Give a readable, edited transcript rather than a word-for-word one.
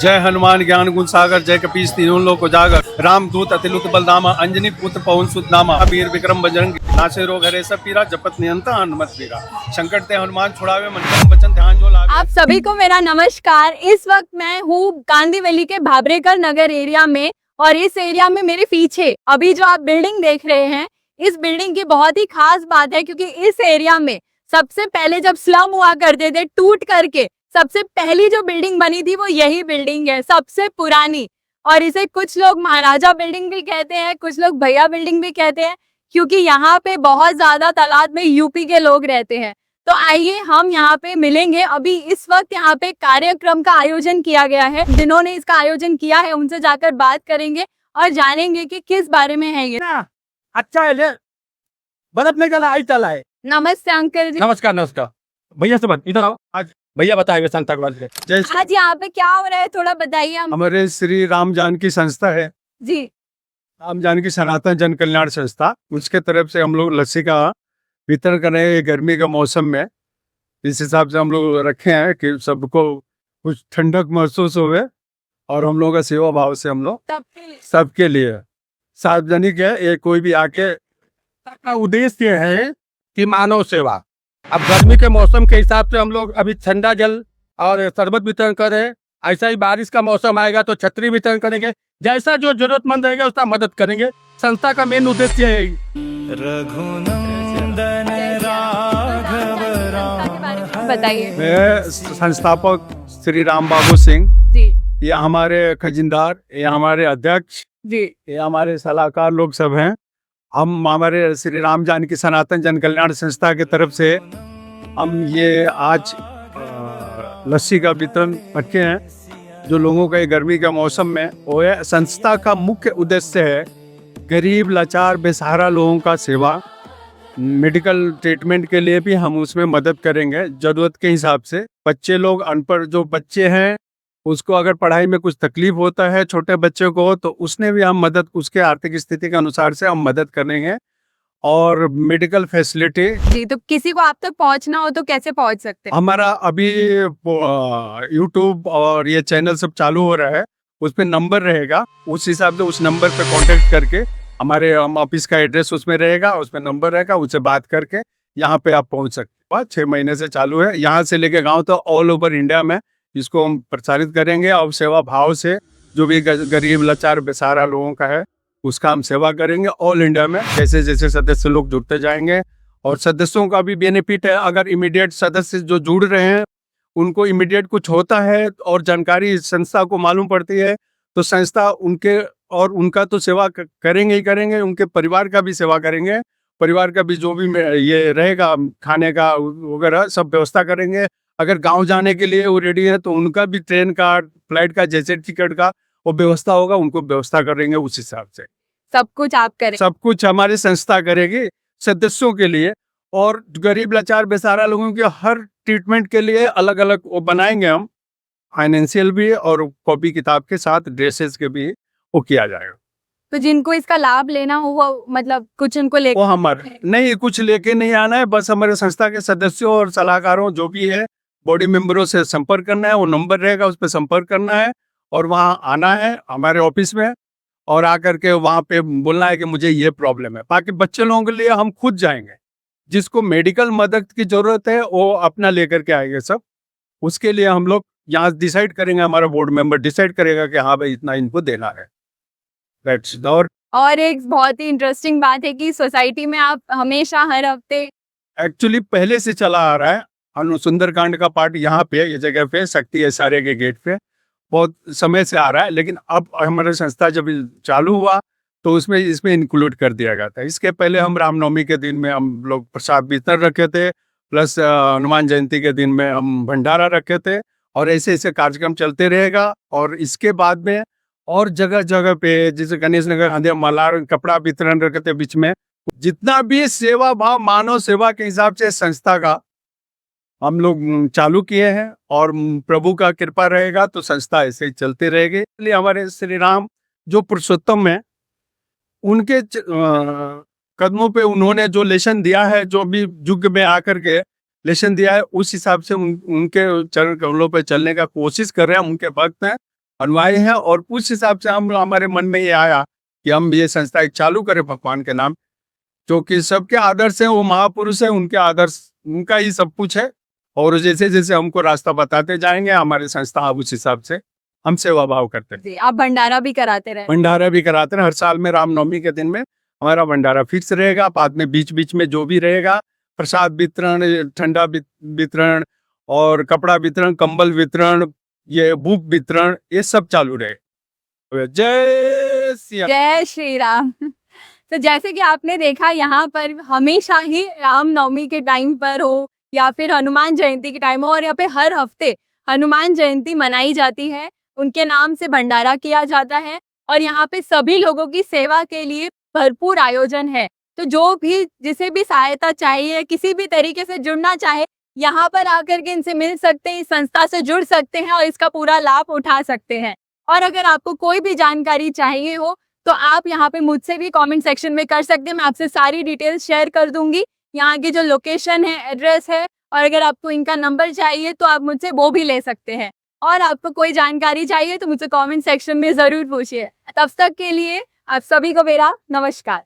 जय हनुमान ज्ञान गुण सागर, जय कपीस तीनों लोक उजागर, राम दूत अतिलुत बलधामा, अंजनी पुत्र पवन सुत नामा, वीर विक्रम बजरंगी, नासे रोग हरे सब पीरा, जपत नियंता हनुमत वीरा, संकट ते हनुमान छुड़ावे, मन क्रम वचन ध्यान जो लावे। आप सभी को मेरा नमस्कार। इस वक्त मैं हूँ गांधी वैली के भाबरेकर नगर एरिया में, और इस एरिया में मेरे पीछे अभी जो आप बिल्डिंग देख रहे हैं, इस बिल्डिंग की बहुत ही खास बात है, क्योंकि इस एरिया में सबसे पहले जब स्लम हुआ करते थे टूट करके, सबसे पहली जो बिल्डिंग बनी थी वो यही बिल्डिंग है, सबसे पुरानी। और इसे कुछ लोग महाराजा बिल्डिंग भी कहते हैं, कुछ लोग भैया बिल्डिंग भी कहते हैं, क्योंकि यहाँ पे बहुत ज्यादा तादाद में यूपी के लोग रहते हैं। तो आइए हम यहाँ पे मिलेंगे। अभी इस वक्त यहाँ पे कार्यक्रम का आयोजन किया गया है, जिन्होंने इसका आयोजन किया है उनसे जाकर बात करेंगे और जानेंगे कि किस बारे में है ये। अच्छा है ले बर्फ में चला आई चला है। नमस्ते अंकल जी। नमस्कार नमस्कार। भैया से बात इधर आओ। आज भैया बताएंगे संस्था के बारे में। जय आज यहाँ पे क्या हो रहा है थोड़ा बताइए हम। हमारे श्री राम जानकी संस्था है, जी राम जानकी सनातन जन कल्याण संस्था, उसके तरफ से हम लोग लस्सी का वितरण कर रहे हैं गर्मी के मौसम में। इस हिसाब से हम लोग रखे हैं कि सबको कुछ ठंडक महसूस होवे, और हम लोग का सेवा भाव से हम लोग सबके लिए सार्वजनिक है। ये कोई भी आके, का उद्देश्य है कि मानव सेवा। अब गर्मी के मौसम के हिसाब से हम लोग अभी ठंडा जल और शरबत वितरण कर रहे हैं। ऐसा ही बारिश का मौसम आएगा तो छतरी वितरण करेंगे। जैसा जो जरूरतमंद रहेगा उसका मदद करेंगे। संस्था का मेन उद्देश्य है बताइए। मैं संस्थापक श्री राम बाबू सिंह जी ये हमारे खजिनदार, ये हमारे अध्यक्ष, जी ये हमारे सलाहकार लोग सब हैं। हम हमारे श्री राम जानकी सनातन जन कल्याण संस्था की तरफ से हम ये आज लस्सी का वितरण रखे हैं, जो लोगों का ये गर्मी के मौसम में वो है। संस्था का मुख्य उद्देश्य है गरीब लाचार बेसहारा लोगों का सेवा। मेडिकल ट्रीटमेंट के लिए भी हम उसमें मदद करेंगे जरूरत के हिसाब से। बच्चे लोग, अनपढ़ जो बच्चे हैं, उसको अगर पढ़ाई में कुछ तकलीफ होता है छोटे बच्चे को, तो उसने भी हम मदद, उसके आर्थिक स्थिति के अनुसार से हम मदद करेंगे। और मेडिकल फैसिलिटी जी, तो किसी को आप तक पहुंचना हो तो कैसे पहुंच सकते हैं? हमारा अभी यूट्यूब और ये चैनल सब चालू हो रहा है, उस पर नंबर रहेगा, उस हिसाब से उस नंबर पे कांटेक्ट करके हमारे ऑफिस का एड्रेस उसमें रहेगा, उसमें नंबर रहेगा, उससे बात करके यहाँ पे आप पहुँच सकते हैं। 6 महीने से चालू है, यहाँ से लेके गाँव तो ऑल ओवर इंडिया में इसको हम प्रचारित करेंगे। और सेवा भाव से जो भी गरीब लाचार बेसहारा लोगों का है उसका हम सेवा करेंगे ऑल इंडिया में। जैसे जैसे सदस्य लोग जुड़ते जाएंगे, और सदस्यों का भी बेनिफिट है। अगर इमीडिएट सदस्य जो जुड़ रहे हैं उनको इमीडिएट कुछ होता है और जानकारी संस्था को मालूम पड़ती है, तो संस्था उनके और उनका तो सेवा करेंगे ही करेंगे, उनके परिवार का भी सेवा करेंगे। परिवार का भी जो भी ये रहेगा खाने का वगैरह सब व्यवस्था करेंगे। अगर गांव जाने के लिए वो रेडी है तो उनका भी ट्रेन का, फ्लाइट का, जैसे टिकट का वो व्यवस्था होगा, उनको व्यवस्था करेंगे उस हिसाब से। सब कुछ आप करें? सब कुछ हमारी संस्था करेगी सदस्यों के लिए। और गरीब लाचार बेसहारा लोगों के हर ट्रीटमेंट के लिए अलग अलग वो बनाएंगे हम, फाइनेंशियल भी और कॉपी किताब के साथ ड्रेसेस के भी वो किया जाएगा। तो जिनको इसका लाभ लेना हो वो मतलब कुछ उनको वो हमारे नहीं, कुछ लेके नहीं आना है, बस हमारे संस्था के सदस्यों और सलाहकारों जो भी है बॉडी मेंबरों से संपर्क करना है। वो नंबर रहेगा, उस पर संपर्क करना है और वहाँ आना है हमारे ऑफिस में, और आकर के वहाँ पे बोलना है कि मुझे ये प्रॉब्लम है। बाकी बच्चे लोगों के लिए हम खुद जाएंगे, जिसको मेडिकल मदद की जरूरत है वो अपना लेकर के आएंगे सब। उसके लिए हम लोग यहाँ डिसाइड करेंगे, हमारा बोर्ड मेंबर डिसाइड करेगा कि हाँ भाई इतना इनको देना है। और एक बहुत ही इंटरेस्टिंग बात है कि सोसाइटी में आप हमेशा हर हफ्ते, एक्चुअली पहले से चला आ रहा है, सुंदरकांड का पार्ट यहाँ पे ये जगह पे शक्ति एसआरए के गेट पे बहुत समय से आ रहा है, लेकिन अब हमारा संस्था जब चालू हुआ तो उसमें इसमें इंक्लूड कर दिया गया था। इसके पहले हम रामनवमी के दिन में हम लोग प्रसाद वितरण रखे थे, प्लस हनुमान जयंती के दिन में हम भंडारा रखे थे, और ऐसे ऐसे कार्यक्रम चलते रहेगा। और इसके बाद में और जगह जगह पे, जैसे गणेश नगर गांधी मलार कपड़ा वितरण रखे थे बीच में। जितना भी सेवा भाव मानव सेवा के हिसाब से संस्था का हम लोग चालू किए हैं, और प्रभु का कृपा रहेगा तो संस्था ऐसे ही चलती रहेगी। इसलिए हमारे श्री राम जो पुरुषोत्तम है, उनके कदमों पे उन्होंने जो लेसन दिया है, जो भी युग में आकर के लेसन दिया है, उस हिसाब से उनके चरण कमलों पे चलने का कोशिश कर रहे हैं। उनके भक्त हैं, बनवाए हैं, और उस हिसाब से हम हमारे मन में ये आया कि हम ये संस्था एक चालू करें भगवान के नाम, क्योंकि सबके आदर्श हैं, वो महापुरुष है, उनके आदर्श उनका ही सब कुछ है। और जैसे जैसे हमको रास्ता बताते जाएंगे हमारे संस्था, उस हिसाब से हम सेवा भाव करते हैं। जी, आप भंडारा भी कराते रहे। भंडारा भी कराते हैं हर साल में, रामनवमी के दिन में हमारा भंडारा फिक्स रहेगा। बाद में बीच बीच में जो भी रहेगा, प्रसाद वितरण, ठंडा वितरण और कपड़ा वितरण, कंबल वितरण, ये बुक वितरण, ये सब चालू रहे। जय श्री राम। जय श्री राम। तो जैसे कि आपने देखा, यहाँ पर हमेशा ही रामनवमी के टाइम पर हो या फिर हनुमान जयंती के टाइम हो, और यहाँ पे हर हफ्ते हनुमान जयंती मनाई जाती है, उनके नाम से भंडारा किया जाता है, और यहाँ पे सभी लोगों की सेवा के लिए भरपूर आयोजन है। तो जो भी जिसे भी सहायता चाहिए, किसी भी तरीके से जुड़ना चाहे, यहाँ पर आकर के इनसे मिल सकते हैं, इस संस्था से जुड़ सकते हैं और इसका पूरा लाभ उठा सकते हैं। और अगर आपको कोई भी जानकारी चाहिए हो तो आप यहाँ पे मुझसे भी कमेंट सेक्शन में कर सकते हैं। मैं आपसे सारी डिटेल्स शेयर कर दूंगी, यहाँ की जो लोकेशन है, एड्रेस है, और अगर आपको इनका नंबर चाहिए तो आप मुझसे वो भी ले सकते हैं। और आपको कोई जानकारी चाहिए तो मुझसे कमेंट सेक्शन में ज़रूर पूछिए। तब तक के लिए आप सभी को मेरा नमस्कार।